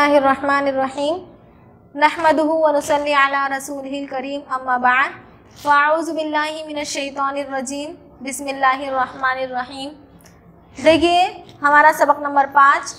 बिस्मिल्लाहिर्रहमानिर्रहीम नहमदुहु व नुसल्ली अला रसूलिहिल करीम अम्मा बाद फ़अऊज़ु बिल्लाहि मिनश शैतानिर रजीम बिस्मिल्लाहिर्रहमानिर्रहीम। देखिए हमारा सबक नंबर 5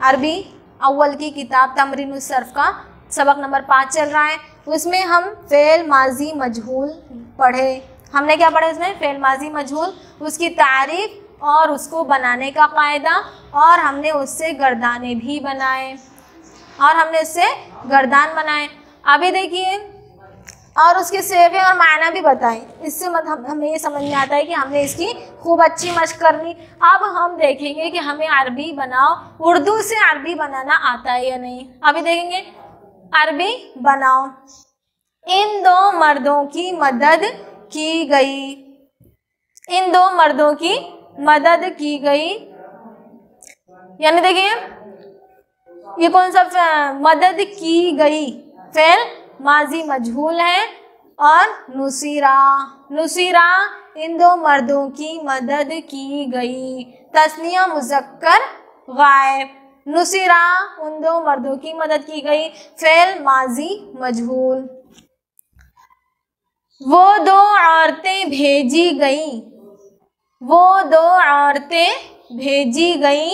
अरबी अव्वल की किताब तमरीनुस सर्फ का सबक नंबर 5 चल रहा है। उसमें हम फ़ेल माजी मजहूल पढ़े। हमने क्या पढ़ा इसमें? फ़ेल माजी मजहूल, उसकी तारीफ़ और उसको बनाने का कायदा, और हमने उससे गर्दाने भी बनाए अभी देखिए, और उसके सेवे और मायना भी बताएं। इससे मतलब हमें ये समझ में आता है कि हमने इसकी खूब अच्छी मशक करनी। अब हम देखेंगे कि हमें अरबी बनाओ, उर्दू से अरबी बनाना आता है या नहीं। अभी देखेंगे अरबी बनाओ। इन दो मर्दों की मदद की गई, इन दो मर्दों की मदद की गई, यानी देखिए ये कौन सा मदद की गई फेल माजी मजहूल है। और नुसीरा, नुसीरा इन दो मर्दों की मदद की गई, तस्निया मुज़क्कर गायब। नुसीरा उन दो मर्दों की मदद की गई, फेल माजी मजहूल। वो दो औरतें भेजी गई, वो दो औरतें भेजी गई,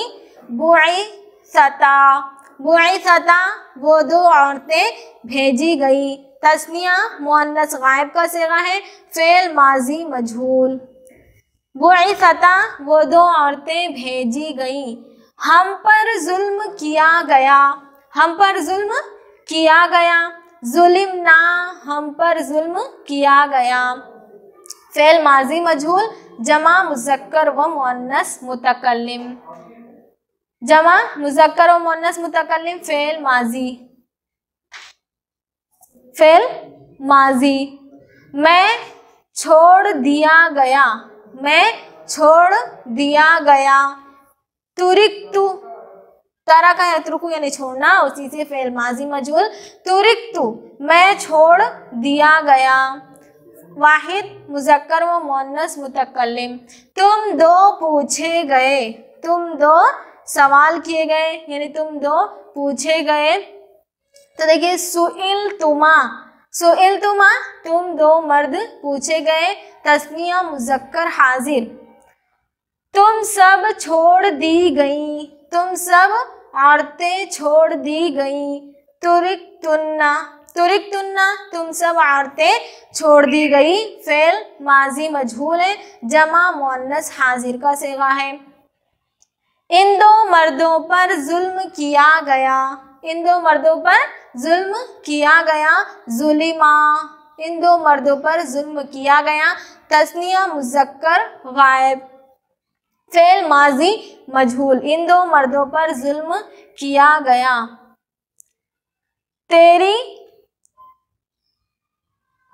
बुईसता, बुईसता वो दो औरतें भेजी गई, तस्निया मुअन्नस गायब का सेगा है, फेल माजी मजहूल। बुईसता वो दो औरतें भेजी गई। हम पर जुल्म किया गया, हम पर जुल्म किया गया, जुलिमना हम पर जुल्म किया गया, फेल माजी मजहूल, जमा मुज़क्कर व मुअन्नस मुतकल्लिम, जमा मुज़क्कर व मुअन्नस मुतकल्लिम, फेल माजी, फेल माजी। मैं छोड़ दिया गया, मैं छोड़ दिया गया, तुरिकतु, तारा का है तुरुकु यानी छोड़ना, उसी से फेल माजी मजहूल, तुरिकतु मैं छोड़ दिया गया, वाहिद मुज़क्कर व मुअन्नस मुतकल्लिम। तुम दो पूछे गए, तुम दो सवाल किए गए, यानी तुम दो पूछे गए। तो देखिए सुइल तुमा, सुइल तुमा तुम दो मर्द पूछे गए, तस्निया मुज़क्कर हाजिर। तुम सब छोड़ दी गई, तुम सब औरतें छोड़ दी गई, तुरिकतुन्ना, तुरिकतुन्ना तुम सब औरतें छोड़ दी गई, फेल माजी मजहूल है, जमा मुअन्नस हाजिर का सेगा है। इन दो मर्दों पर जुल्म किया गया, इन दो मर्दों पर जुल्म किया गया, जुलिमा इन दो मर्दों पर जुल्म किया गया, तस्निया मुज़क्कर गायब, फेल माजी मजहूल, इन दो मर्दों पर जुल्म किया गया। तेरी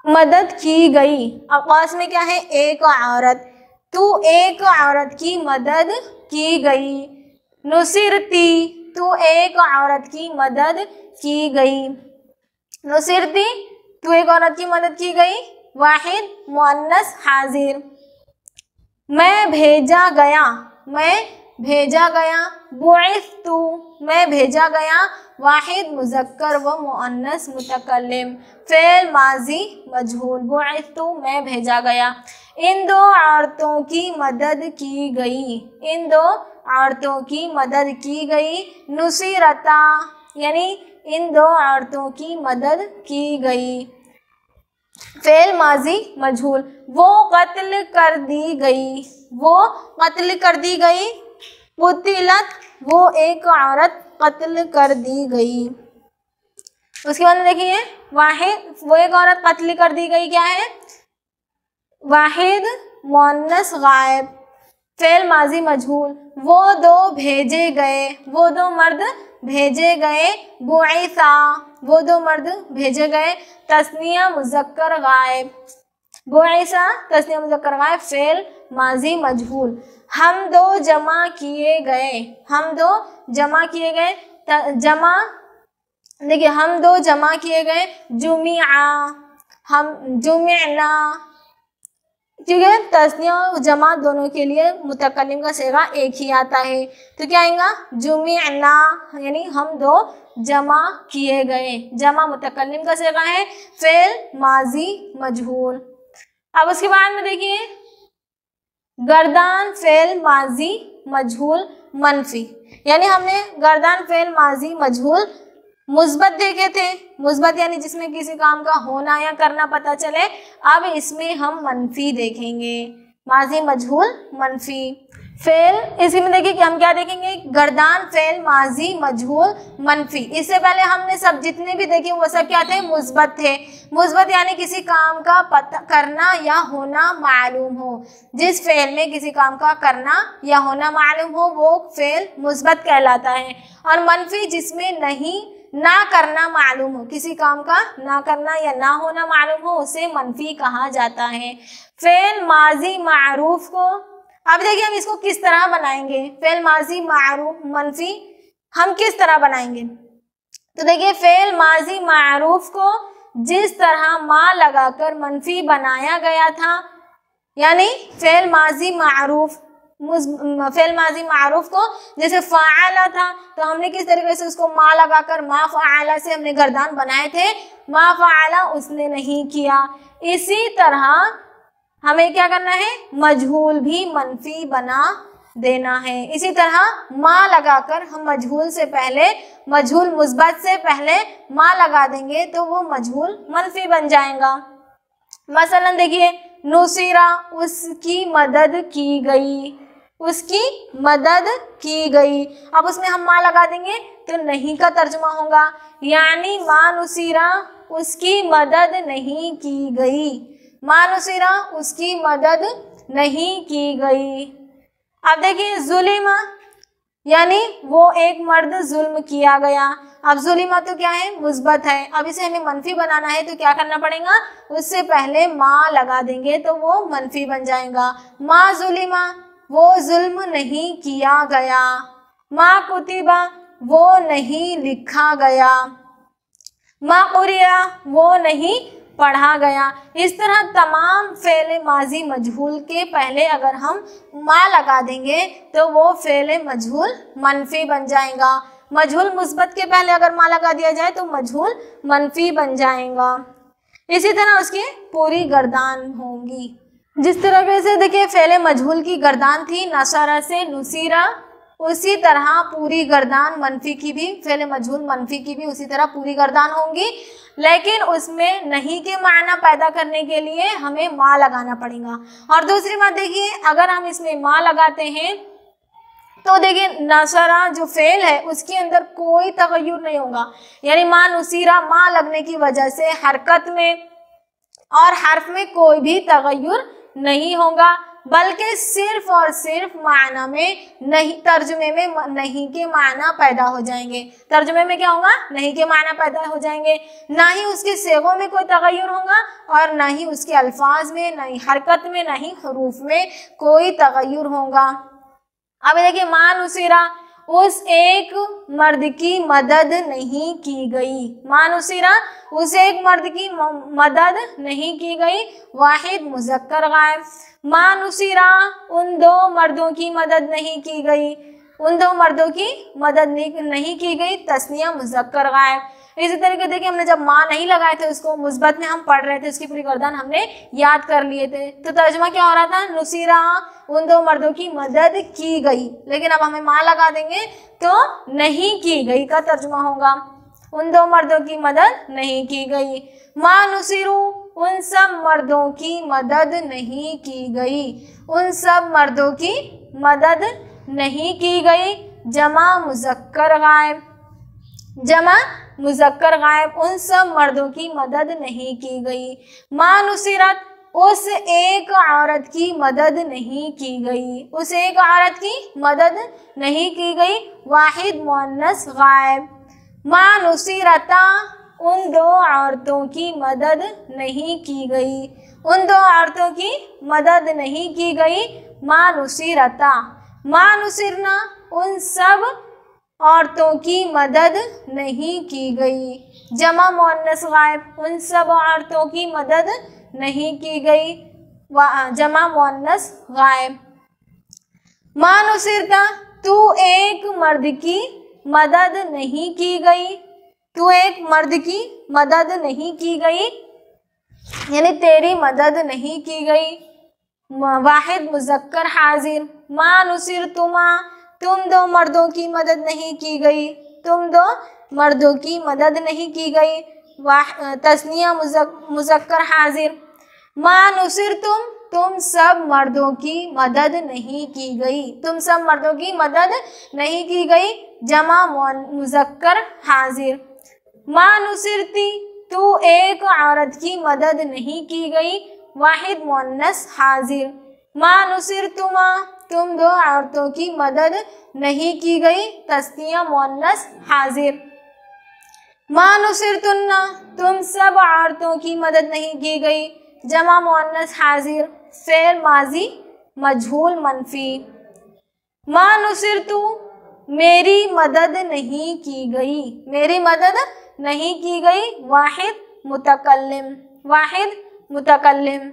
मदद की गई, अवकाश में क्या है? एक औरत, तू एक औरत की मदद की गई। नुसिरती तू एक औरत की मदद की गई, नुसिरती तू एक औरत की मदद की गई, वाहिद मुअन्नस हाजिर। मैं भेजा गया, मैं भेजा गया, बुइस्तु मैं भेजा गया, वाहिद मुज़क्कर व मुअन्नस मुतकल्लिम, फेल माजी मजहूल, बुइस्तु मैं भेजा गया। इन दो औरतों की मदद की गई, इन दो औरतों की मदद की गई, नुसीरता यानी इन दो औरतों की मदद की गई, फेल माजी मजहूल। वो कत्ल कर दी गई, वो कत्ल कर दी गई, कुतिलत वो एक औरत कत्ल कर दी गई। उसके बाद देखिए वाहिद वो एक औरत कत्ल कर दी गई, क्या है? वाहिद मुअन्नस गायब, फेल माजी मजहूल। वो दो भेजे गए, वो दो मर्द भेजे गए, बुईसा वो दो मर्द भेजे गए, तस्निया मुज़क्कर गायब, बुईसा तस्निया मुज़क्कर गायब, फेल माजी मजहूल। हम दो जमा किए गए, हम दो जमा किए गए, जमा देखिए हम दो जमा किए गए, जुमिआ हम जुमिअना, क्योंकि तस्निया और जमा दोनों के लिए मुतकल्लिम का सेगा एक ही आता है। तो क्या आएगा, जुमिअना, यानी हम दो जमा किए गए। जमा मुतकल्लिम का सेगा है, फेल माजी मजहूल। अब उसके बाद में देखिए गर्दान फेल माजी मजहूल मनफी, यानी हमने गर्दान फेल माजी मजहूल मुस्बत देखे थे। मुस्बत यानी जिसमें किसी काम का होना या करना पता चले। अब इसमें हम मनफी देखेंगे, माजी मजहूल मनफी। फेल, इसी में देखिए कि हम क्या देखेंगे, गर्दान फेल माजी मजहूल मनफी। इससे पहले हमने सब जितने भी देखे वो सब क्या थे, मुस्बत थे। मुस्बत यानी किसी काम का पता करना या होना मालूम हो। जिस फेल में किसी काम का करना या होना मालूम हो वो फेल मुस्बत कहलाता है। और मनफी जिसमें नहीं ना करना मालूम हो, किसी काम का ना करना या ना होना मालूम हो, उसे मनफी कहा जाता है। फेल माजी मारूफ को, अब देखिए हम इसको किस तरह बनाएंगे। फेल माजी मारूफ मनफी हम किस तरह बनाएंगे, तो देखिए फेल माजी मारूफ को जिस तरह मा लगाकर मनफी बनाया गया था, यानी फेल माजी मारूफ, फेल माजी मारूफ को जैसे फ़ाअला था तो हमने किस तरीके से उसको मा लगाकर मा फ़ाअला से हमने गर्दान बनाए थे, मा फ़ाअला उसने नहीं किया। इसी तरह हमें क्या करना है, मजहूल भी मनफी बना देना है। इसी तरह मा लगाकर हम मजहूल से पहले, मजहूल मुस्बत से पहले मा लगा देंगे तो वो मजहूल मनफी बन जाएगा। मसलन देखिए नुसीरा, उसकी मदद की गई, उसकी मदद की गई। अब उसमें हम मा लगा देंगे तो नहीं का तर्जुमा होगा, यानी मा नुसीरा उसकी मदद नहीं की गई, मा नुसीरा उसकी मदद नहीं की गई। अब देखिए जुलिमा, यानी वो एक मर्द जुल्म किया गया। अब जुलिमा तो क्या है, मुस्बत है। अब इसे हमें मनफी बनाना है तो क्या करना पड़ेगा, उससे पहले मा लगा देंगे तो वो मनफी बन जाएगा। मा जुलिमा वो जुल्म नहीं किया गया, मा कुतिबा वो नहीं लिखा गया, मा कुरिया वो नहीं पढ़ा गया। इस तरह तमाम फेले माजी मजहूल के पहले अगर हम मा लगा देंगे तो वो फेले मजहूल मनफी बन जाएगा। मजहूल मुस्बत के पहले अगर मा लगा दिया जाए तो मजहूल मनफी बन जाएगा। इसी तरह उसकी पूरी गर्दान होगी। जिस तरह से देखिए फेले मजहूल की गर्दान थी नसरा से नुसीरा, उसी तरह पूरी गर्दान मनफी की भी, फेले मजहूल मनफी की भी उसी तरह पूरी गर्दान होंगी। लेकिन उसमें नहीं के माना पैदा करने के लिए हमें मा लगाना पड़ेगा। और दूसरी बात देखिए, अगर हम इसमें मा लगाते हैं तो देखिए नसरा जो फेल है उसके अंदर कोई तगय्युर नहीं होगा, यानी मा नुसीरा मा लगने की वजह से हरकत में और हर्फ में कोई भी तगय्युर नहीं होगा, बल्कि सिर्फ और सिर्फ माना में नहीं, तर्जुमे में नहीं के माना पैदा हो जाएंगे। तर्जुमे में क्या होगा, नहीं के माना पैदा हो जाएंगे। ना ही उसके सेगों में कोई तगय्युर होगा और ना ही उसके अल्फाज में, ना ही हरकत में, ना ही हरूफ में कोई तगय्युर होगा। अब देखिए मा नुसीरा उस एक मर्द की मदद नहीं की गई, मा नुसीरा उस एक मर्द की मदद नहीं की गई, वाहिद मुज़क्कर गायब। मा नुसीरा उन दो मर्दों की मदद नहीं की गई, उन दो मर्दों की मदद नहीं की गई, तस्निया मुज़क्कर गायब। इसी तरीके देखिए हमने जब माँ नहीं लगाए थे उसको मुस्बत में हम पढ़ रहे थे, उसकी पूरी गर्दान हमने याद कर लिए थे। तो तर्जुमा क्या हो रहा था, नुसीरा उन दो मर्दों की मदद की गई। लेकिन अब हमें माँ लगा देंगे तो नहीं की गई का तर्जुमा होगा, उन दो मर्दों की मदद नहीं की गई। मा नुसीरू उन सब मर्दों की मदद नहीं की गई, उन सब मर्दों की मदद नहीं की गई। जमा मुज़क्कर गायब, जमा मुज़क्कर गायब उन सब मर्दों की मदद नहीं की गई। मा नुसीरत उस एक औरत की मदद नहीं की गई, उस एक औरत की मदद नहीं की गई, वाहिद मुअन्नस गायब। मा नुसीरता उन दो औरतों की मदद नहीं की गई, उन दो औरतों की मदद नहीं की गई। मा नुसीरता मा नुसिरना उन सब औरतों की मदद नहीं की गई। जमा मुअन्नस गायब उन सब औरतों की मदद नहीं की गई। जमा मुअन्नस गायब। मा नुसिरता, तू एक मर्द की मदद नहीं की गई, तू एक मर्द की मदद नहीं की गई, यानी तेरी मदद नहीं की गई। वाहिद मुज़क्कर हाजिर। मा नुसिरतुमा, तुम दो मर्दों की मदद नहीं की गई, तुम दो मर्दों की मदद नहीं की गई। तस्निया मुज़क्कर हाजिर। मा नुसिरतुम, तुम सब मर्दों की मदद नहीं की गई, तुम सब मर्दों की मदद नहीं की गई। जमा मुज़क्कर हाजिर। मा नुसिरती, तू एक औरत की मदद नहीं की गई। वाहिद मुअन्नस हाजिर। मा नुसिरतुमा, तुम दो औरतों की मदद नहीं की गई। तस्निया मुअन्नस हाजिर। मा नुसिरतुन्ना, तुम सब औरतों की मदद नहीं की गई। जमा मुअन्नस हाजिर। फेर माजी मजहूल मनफी। मा नुसिरतु, मेरी मदद नहीं की गई, मेरी मदद नहीं की गई। वाहिद मुतकल्लिम, वाहिद मुतकल्लिम।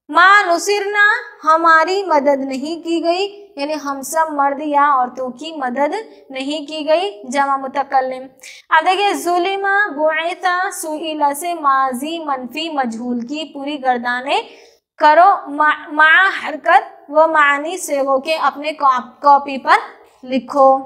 मा नुसिरना, हमारी मदद नहीं की गई, यानी हम सब मर्द या औरतों की मदद नहीं की गई। जमा मुतकल्लिम। अब देखिए जुलिमा बुइसा सुइला से माजी मनफी मजहूल की पूरी गर्दाने करो मा हरकत व मानी सेगों के अपने कॉपी पर लिखो।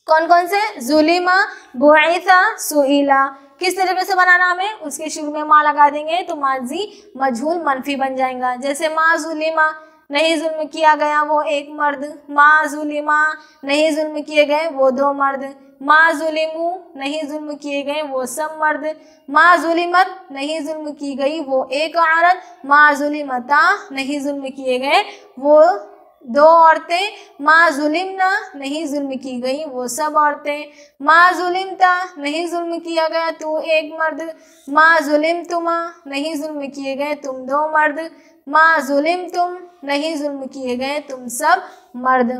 कौन कौन से? जुलिमा बुइसा सुइला। किस तरीके से बनाना हमें? उसके शुरू में मा लगा देंगे तो माजी मजहूल मनफी बन जाएगा। जैसे मा जुलिमा, नहीं जुल्म किया गया वो एक मर्द। मा जुलिमा, नहीं जुल्म किए गए वो दो मर्द। मा जुलिमू, नहीं जुल्म किए गए वो सब मर्द। मा जुलिमत, नहीं जुल्म की गई वो एक औरत। मा जुलिमता, नहीं जुल्म किए गए वो दो औरतें। मा जुलिमना, नहीं जुल्म की गई वो सब औरतें। मा जुलिमता, नहीं जुल्म किया गया तू एक मर्द। मा जुलिमतुमा, नहीं जुल्म किए गए तुम दो मर्द। मा जुलिमतुम, नहीं जुल्म किए गए तुम सब मर्द।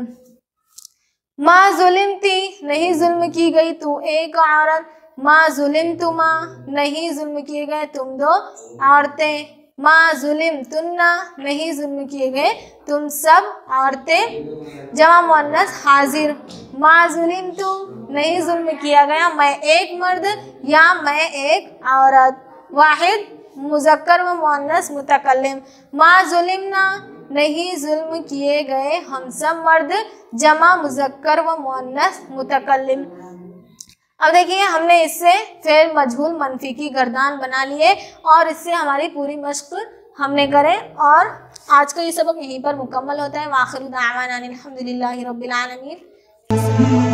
मा जुलिमती, नहीं जुल्म की गई तू एक औरत। मा जुलिमतुमा, नहीं जुल्म किए गए तुम दो औरतें। मा जुलिमतुन्ना, नहीं जुल्म किए गए तुम सब औरतें। जमा मुअन्नस हाजिर। मा जुलिमतु, नहीं जुल्म किया गया मैं एक मर्द या मैं एक औरत। वाहिद मुज़क्कर व मुअन्नस मुतकल्लिम। मा जुलिमना, नहीं जुल्म किए गए हम सब मर्द। जमा मुज़क्कर व मुअन्नस मुतकल्लिम। अब देखिए हमने इससे फेर मजहूल मनफी की गर्दान बना लिए और इससे हमारी पूरी मश्क हमने करे और आज का ये सबक यहीं पर मुकम्मल होता है। वाखिरु दावाना अनिल हम्दुलिल्लाहि रब्बिल आलमीन।